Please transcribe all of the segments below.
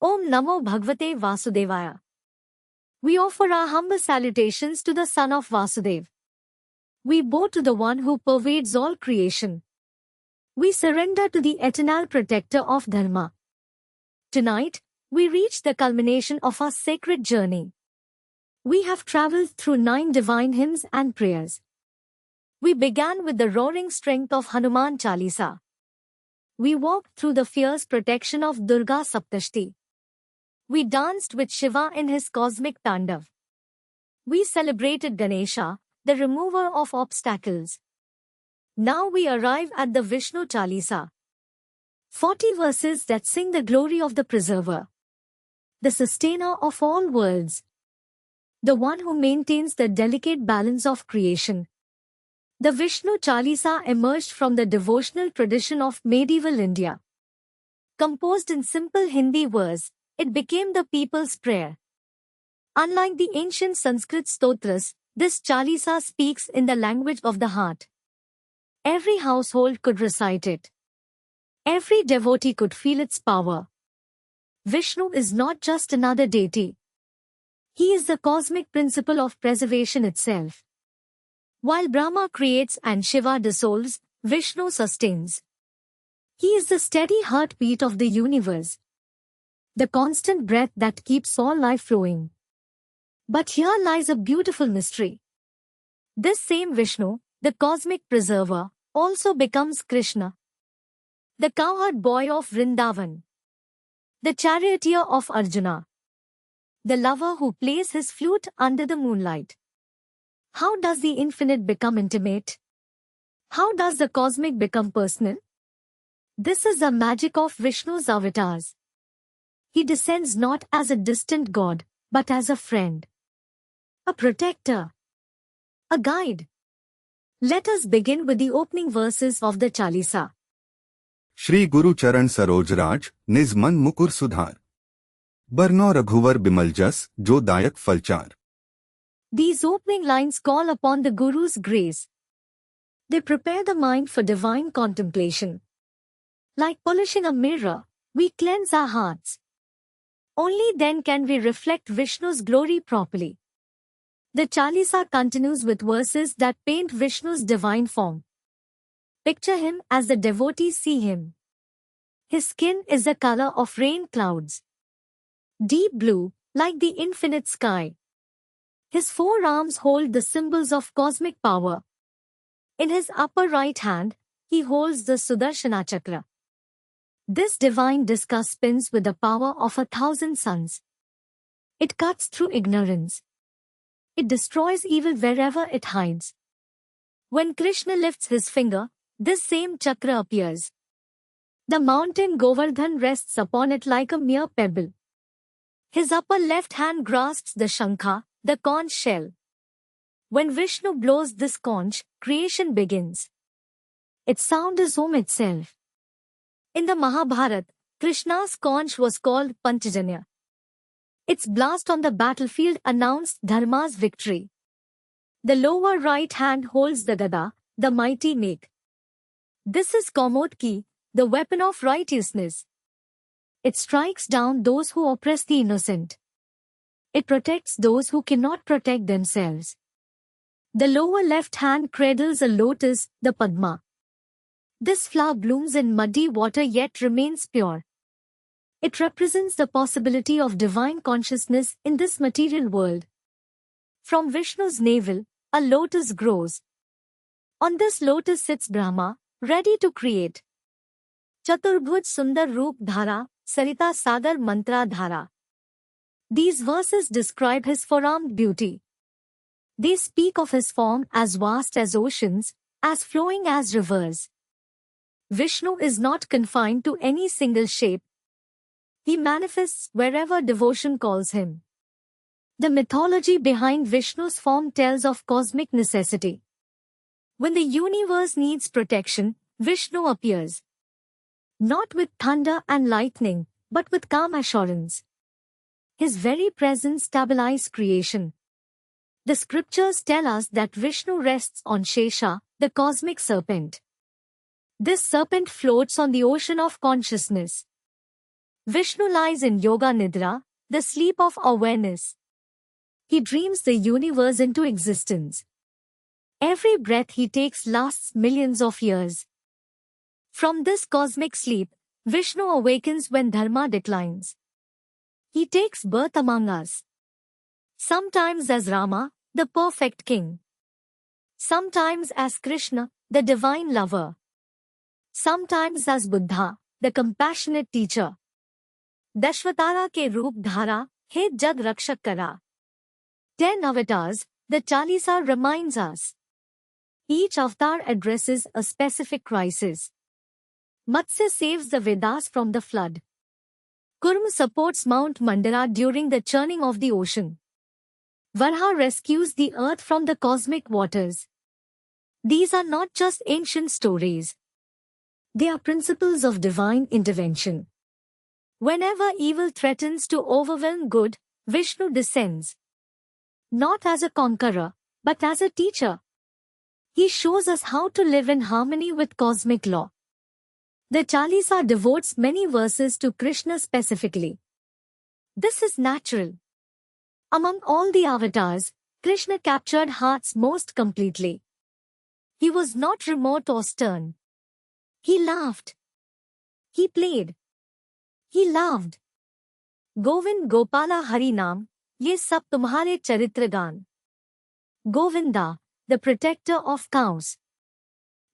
Om Namo Bhagavate Vasudevaya. We offer our humble salutations to the son of Vasudev. We bow to the one who pervades all creation. We surrender to the eternal protector of Dharma. Tonight, we reach the culmination of our sacred journey. We have traveled through 9 divine hymns and prayers. We began with the roaring strength of Hanuman Chalisa. We walked through the fierce protection of Durga Saptashti. We danced with Shiva in his cosmic Tandav. We celebrated Ganesha, the remover of obstacles. Now we arrive at the Vishnu Chalisa. 40 verses that sing the glory of the Preserver, the Sustainer of all worlds, the one who maintains the delicate balance of creation. The Vishnu Chalisa emerged from the devotional tradition of medieval India. Composed in simple Hindi verse, it became the people's prayer. Unlike the ancient Sanskrit stotras, this Chalisa speaks in the language of the heart. Every household could recite it. Every devotee could feel its power. Vishnu is not just another deity. He is the cosmic principle of preservation itself. While Brahma creates and Shiva dissolves, Vishnu sustains. He is the steady heartbeat of the universe, the constant breath that keeps all life flowing. But here lies a beautiful mystery. This same Vishnu, the cosmic preserver, also becomes Krishna, the cowherd boy of Vrindavan, the charioteer of Arjuna, the lover who plays his flute under the moonlight. How does the infinite become intimate? How does the cosmic become personal? This is the magic of Vishnu's avatars. He descends not as a distant god, but as a friend, a protector, a guide. Let us begin with the opening verses of the Chalisa. Shri गुरु चरण सरोज राज निज मन मुकुर सुधार बरनौ रघुवर बिमल जस जो दायक फलचार. These opening lines call upon the Guru's grace. They prepare the mind for divine contemplation. Like polishing a mirror, we cleanse our hearts. Only then can we reflect Vishnu's glory properly. The Chalisa continues with verses that paint Vishnu's divine form. Picture him as the devotees see him. His skin is the color of rain clouds, deep blue, like the infinite sky. His forearms hold the symbols of cosmic power. In his upper right hand, he holds the Sudarshana Chakra. This divine discus spins with the power of 1,000 suns. It cuts through ignorance. It destroys evil wherever it hides. When Krishna lifts his finger, this same chakra appears. The mountain Govardhan rests upon it like a mere pebble. His upper left hand grasps the Shankha, the conch shell. When Vishnu blows this conch, creation begins. Its sound is Om itself. In the Mahabharata, Krishna's conch was called Panchajanya. Its blast on the battlefield announced Dharma's victory. The lower right hand holds the Gada, the mighty make. This is Kaumotki, the weapon of righteousness. It strikes down those who oppress the innocent. It protects those who cannot protect themselves. The lower left hand cradles a lotus, the Padma. This flower blooms in muddy water yet remains pure. It represents the possibility of divine consciousness in this material world. From Vishnu's navel, a lotus grows. On this lotus sits Brahma, ready to create. Chaturbhuj Sundar Roop Dhara, Sarita Sagar Mantra Dhara. These verses describe his forearmed beauty. They speak of his form as vast as oceans, as flowing as rivers. Vishnu is not confined to any single shape. He manifests wherever devotion calls him. The mythology behind Vishnu's form tells of cosmic necessity. When the universe needs protection, Vishnu appears. Not with thunder and lightning, but with calm assurance. His very presence stabilizes creation. The scriptures tell us that Vishnu rests on Shesha, the cosmic serpent. This serpent floats on the ocean of consciousness. Vishnu lies in Yoga Nidra, the sleep of awareness. He dreams the universe into existence. Every breath he takes lasts millions of years. From this cosmic sleep, Vishnu awakens when dharma declines. He takes birth among us. Sometimes as Rama, the perfect king. Sometimes as Krishna, the divine lover. Sometimes as Buddha, the compassionate teacher. Dashvatara ke roop dhara, he jag rakshak kara. 10 avatars, the Chalisa reminds us. Each avatar addresses a specific crisis. Matsya saves the Vedas from the flood. Kurma supports Mount Mandara during the churning of the ocean. Varha rescues the earth from the cosmic waters. These are not just ancient stories. They are principles of divine intervention. Whenever evil threatens to overwhelm good, Vishnu descends. Not as a conqueror, but as a teacher. He shows us how to live in harmony with cosmic law. The Chalisa devotes many verses to Krishna specifically. This is natural. Among all the avatars, Krishna captured hearts most completely. He was not remote or stern. He laughed. He played. He loved. Govind Gopala Hari Naam, ye sab tumhare charitra gaan. Govinda, the protector of cows.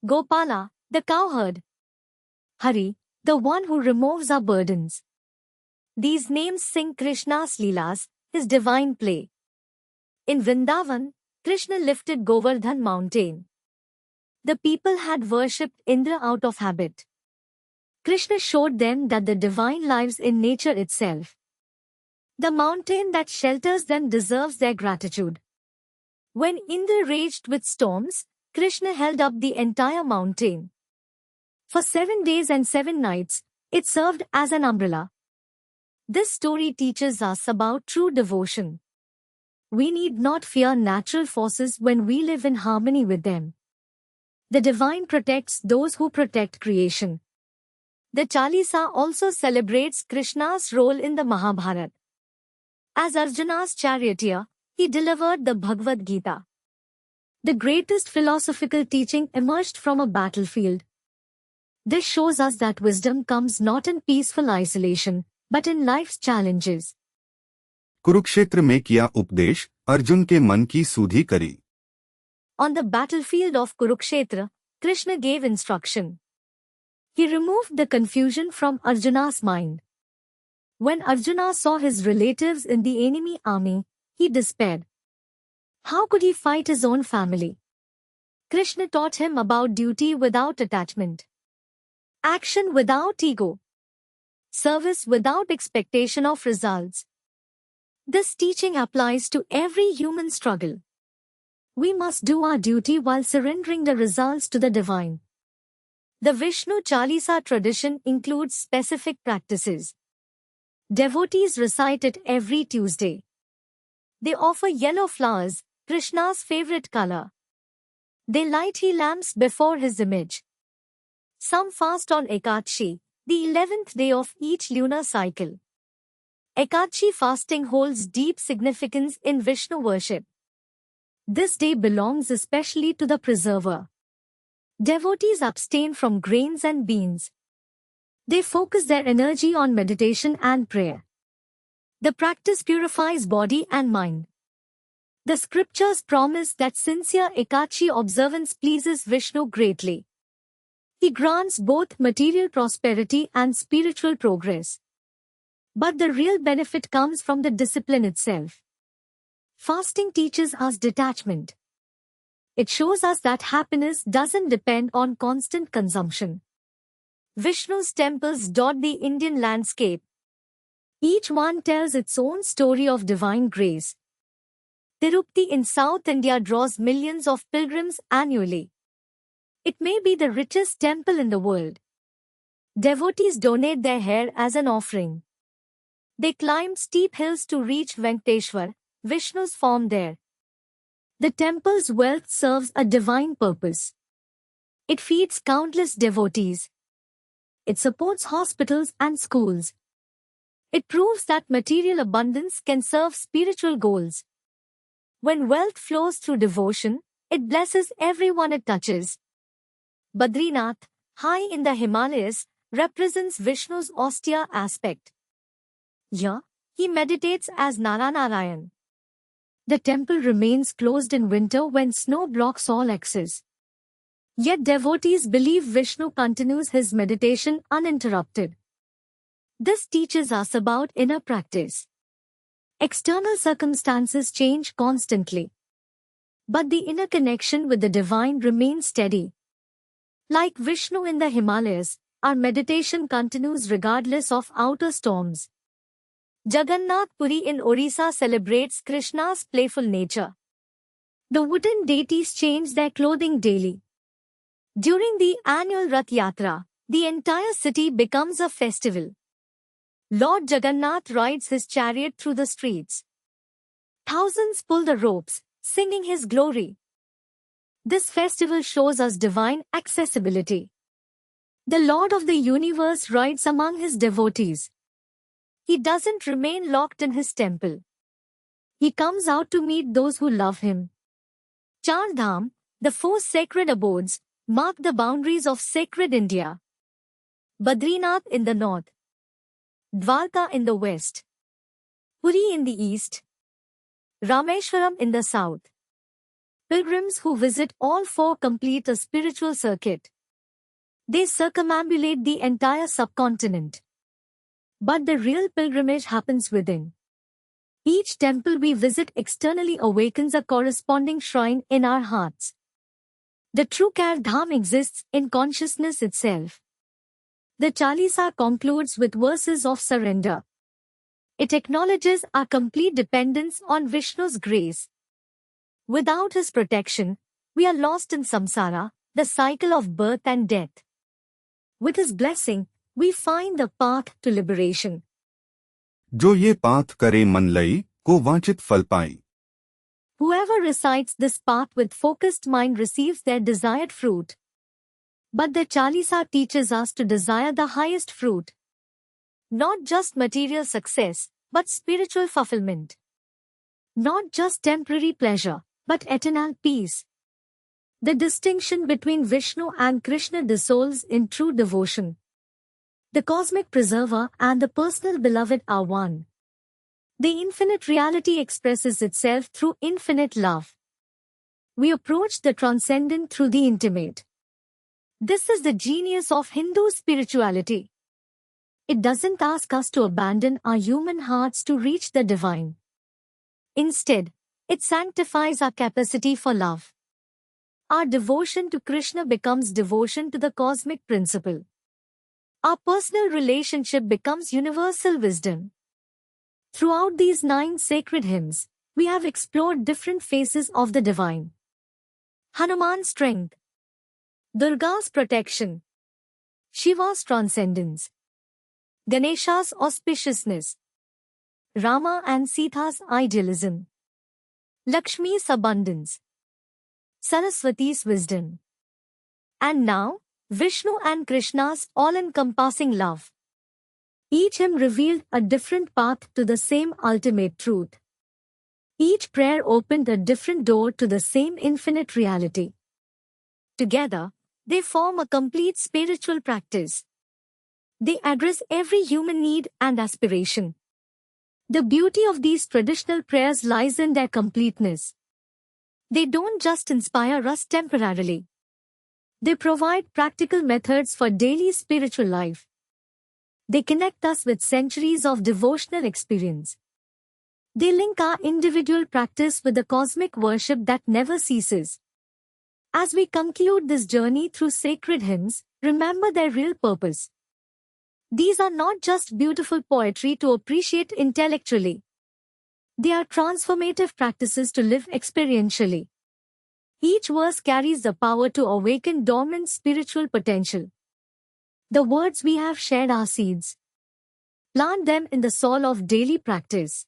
Gopala, the cowherd. Hari, the one who removes our burdens. These names sing Krishna's Leelas, his divine play. In Vrindavan, Krishna lifted Govardhan mountain. The people had worshipped Indra out of habit. Krishna showed them that the divine lives in nature itself. The mountain that shelters them deserves their gratitude. When Indra raged with storms, Krishna held up the entire mountain. For 7 days and 7 nights, it served as an umbrella. This story teaches us about true devotion. We need not fear natural forces when we live in harmony with them. The divine protects those who protect creation. The Chalisa also celebrates Krishna's role in the Mahabharata. As Arjuna's charioteer, he delivered the Bhagavad Gita. The greatest philosophical teaching emerged from a battlefield. This shows us that wisdom comes not in peaceful isolation, but in life's challenges. Kurukshetra में किया उपदेश, अर्जुन के मन की सूधी करी. On the battlefield of Kurukshetra, Krishna gave instruction. He removed the confusion from Arjuna's mind. When Arjuna saw his relatives in the enemy army, he despaired. How could he fight his own family? Krishna taught him about duty without attachment, action without ego, service without expectation of results. This teaching applies to every human struggle. We must do our duty while surrendering the results to the divine. The Vishnu Chalisa tradition includes specific practices. Devotees recite it every Tuesday. They offer yellow flowers, Krishna's favorite color. They light he lamps before his image. Some fast on Ekadashi, the 11th day of each lunar cycle. Ekadashi fasting holds deep significance in Vishnu worship. This day belongs especially to the preserver. Devotees abstain from grains and beans. They focus their energy on meditation and prayer. The practice purifies body and mind. The scriptures promise that sincere Ekadashi observance pleases Vishnu greatly. He grants both material prosperity and spiritual progress. But the real benefit comes from the discipline itself. Fasting teaches us detachment. It shows us that happiness doesn't depend on constant consumption. Vishnu's temples dot the Indian landscape. Each one tells its own story of divine grace. Tirupati in South India draws millions of pilgrims annually. It may be the richest temple in the world. Devotees donate their hair as an offering. They climb steep hills to reach Venkateshwar, Vishnu's form there. The temple's wealth serves a divine purpose. It feeds countless devotees. It supports hospitals and schools. It proves that material abundance can serve spiritual goals. When wealth flows through devotion, it blesses everyone it touches. Badrinath, high in the Himalayas, represents Vishnu's austere aspect. Here, he meditates as Naranarayan. The temple remains closed in winter when snow blocks all access. Yet devotees believe Vishnu continues his meditation uninterrupted. This teaches us about inner practice. External circumstances change constantly, but the inner connection with the divine remains steady. Like Vishnu in the Himalayas, our meditation continues regardless of outer storms. Jagannath Puri in Orissa celebrates Krishna's playful nature. The wooden deities change their clothing daily. During the annual Rath Yatra, the entire city becomes a festival. Lord Jagannath rides his chariot through the streets. Thousands pull the ropes, singing his glory. This festival shows us divine accessibility. The Lord of the universe rides among his devotees. He doesn't remain locked in his temple. He comes out to meet those who love him. Char Dham, the four sacred abodes, mark the boundaries of sacred India. Badrinath in the north, Dwarka in the west, Puri in the east, Rameshwaram in the south. Pilgrims who visit all four complete a spiritual circuit. They circumambulate the entire subcontinent. But the real pilgrimage happens within. Each temple we visit externally awakens a corresponding shrine in our hearts. The true Char Dham exists in consciousness itself. The Chalisa concludes with verses of surrender. It acknowledges our complete dependence on Vishnu's grace. Without his protection, we are lost in samsara, the cycle of birth and death. With his blessing, we find the path to liberation. जो ये path करे मन लई को वांछित फल पाई. Whoever recites this path with focused mind receives their desired fruit. But the Chalisa teaches us to desire the highest fruit. Not just material success, but spiritual fulfillment. Not just temporary pleasure, but eternal peace. The distinction between Vishnu and Krishna dissolves in true devotion. The cosmic preserver and the personal beloved are one. The infinite reality expresses itself through infinite love. We approach the transcendent through the intimate. This is the genius of Hindu spirituality. It doesn't ask us to abandon our human hearts to reach the divine. Instead, it sanctifies our capacity for love. Our devotion to Krishna becomes devotion to the cosmic principle. Our personal relationship becomes universal wisdom. Throughout these 9 sacred hymns, we have explored different faces of the divine. Hanuman's strength, Durga's protection, Shiva's transcendence, Ganesha's auspiciousness, Rama and Sita's idealism, Lakshmi's abundance, Saraswati's wisdom, and now, Vishnu and Krishna's all-encompassing love. Each hymn revealed a different path to the same ultimate truth. Each prayer opened a different door to the same infinite reality. Together, they form a complete spiritual practice. They address every human need and aspiration. The beauty of these traditional prayers lies in their completeness. They don't just inspire us temporarily. They provide practical methods for daily spiritual life. They connect us with centuries of devotional experience. They link our individual practice with the cosmic worship that never ceases. As we conclude this journey through sacred hymns, remember their real purpose. These are not just beautiful poetry to appreciate intellectually. They are transformative practices to live experientially. Each verse carries the power to awaken dormant spiritual potential. The words we have shared are seeds. Plant them in the soil of daily practice.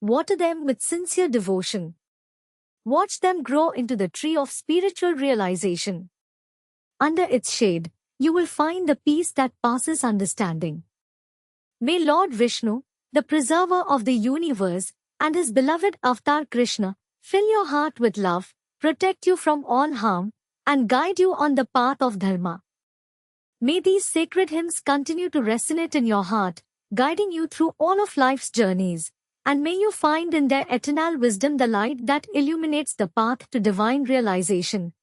Water them with sincere devotion. Watch them grow into the tree of spiritual realization. Under its shade, you will find the peace that passes understanding. May Lord Vishnu, the preserver of the universe, and his beloved avatar Krishna, fill your heart with love, protect you from all harm, and guide you on the path of Dharma. May these sacred hymns continue to resonate in your heart, guiding you through all of life's journeys, and may you find in their eternal wisdom the light that illuminates the path to divine realization.